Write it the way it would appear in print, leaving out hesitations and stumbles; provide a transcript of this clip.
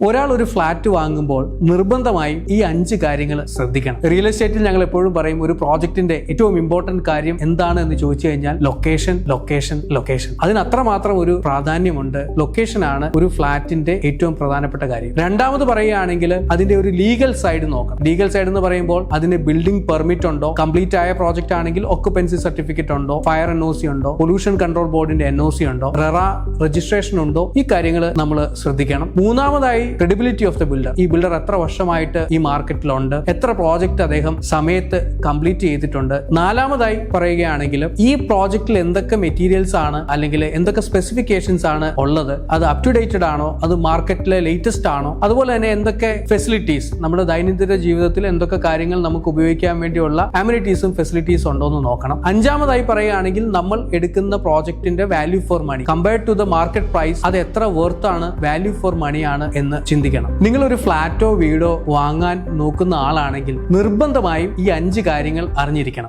ഒരാൾ ഒരു ഫ്ലാറ്റ് വാങ്ങുമ്പോൾ നിർബന്ധമായും ഈ 5 കാര്യങ്ങൾ ശ്രദ്ധിക്കണം. റിയൽ എസ്റ്റേറ്റിൽ ഞങ്ങൾ എപ്പോഴും പറയും ഒരു പ്രോജക്റ്റിന്റെ ഏറ്റവും ഇമ്പോർട്ടന്റ് കാര്യം എന്താണ് എന്ന് ചോദിച്ചു കഴിഞ്ഞാൽ ലൊക്കേഷൻ ലൊക്കേഷൻ ലൊക്കേഷൻ. അതിന് അത്രമാത്രം ഒരു പ്രാധാന്യമുണ്ട്. ലൊക്കേഷൻ ആണ് ഒരു ഫ്ലാറ്റിന്റെ ഏറ്റവും പ്രധാനപ്പെട്ട കാര്യം. രണ്ടാമത് പറയുകയാണെങ്കിൽ അതിന്റെ ഒരു ലീഗൽ സൈഡ് നോക്കണം. ലീഗൽ സൈഡ് എന്ന് പറയുമ്പോൾ അതിന് ബിൽഡിംഗ് പെർമിറ്റ് ഉണ്ടോ, കംപ്ലീറ്റ് ആയ പ്രോജക്റ്റ് ആണെങ്കിൽ ഒക്കുപെൻസി സർട്ടിഫിക്കറ്റ് ഉണ്ടോ, ഫയർ NOC ഉണ്ടോ, പൊല്യൂഷൻ കൺട്രോൾ ബോർഡിന്റെ NOC ഉണ്ടോ, റെറ രജിസ്ട്രേഷൻ ഉണ്ടോ, ഈ കാര്യങ്ങൾ നമ്മൾ ശ്രദ്ധിക്കണം. മൂന്നാമതായി ക്രെഡിബിലിറ്റി ഓഫ് ദ ബിൽഡർ. ഈ ബിൽഡർ എത്ര വർഷമായിട്ട് ഈ മാർക്കറ്റിലുണ്ട്, എത്ര പ്രോജക്റ്റ് അദ്ദേഹം സമയത്ത് കംപ്ലീറ്റ് ചെയ്തിട്ടുണ്ട്. നാലാമതായി പറയുകയാണെങ്കിൽ ഈ പ്രോജക്റ്റിൽ എന്തൊക്കെ മെറ്റീരിയൽസ് ആണ് അല്ലെങ്കിൽ എന്തൊക്കെ സ്പെസിഫിക്കേഷൻസ് ആണ് ഉള്ളത്, അത് അപ് ടു ഡേറ്റഡ് ആണോ, അത് മാർക്കറ്റിലെ ലേറ്റസ്റ്റ് ആണോ, അതുപോലെ തന്നെ എന്തൊക്കെ ഫെസിലിറ്റീസ് നമ്മുടെ ദൈനംദിന ജീവിതത്തിൽ എന്തൊക്കെ കാര്യങ്ങൾ നമുക്ക് ഉപയോഗിക്കാൻ വേണ്ടിയുള്ള അമ്യൂണിറ്റീസും ഫെസിലിറ്റീസും ഉണ്ടോ എന്ന് നോക്കണം. അഞ്ചാമതായി പറയുകയാണെങ്കിൽ നമ്മൾ എടുക്കുന്ന പ്രോജക്റ്റിന്റെ value for money compared to the market price, അത് എത്ര വർത്ത് ആണ്, വാല്യൂ ഫോർ മണി ആണ് എന്ന് ചിന്തിക്കണം. നിങ്ങൾ ഒരു ഫ്ലാറ്റോ വീടോ വാങ്ങാൻ നോക്കുന്ന ആളാണെങ്കിൽ നിർബന്ധമായും ഈ 5 കാര്യങ്ങൾ അറിഞ്ഞിരിക്കണം.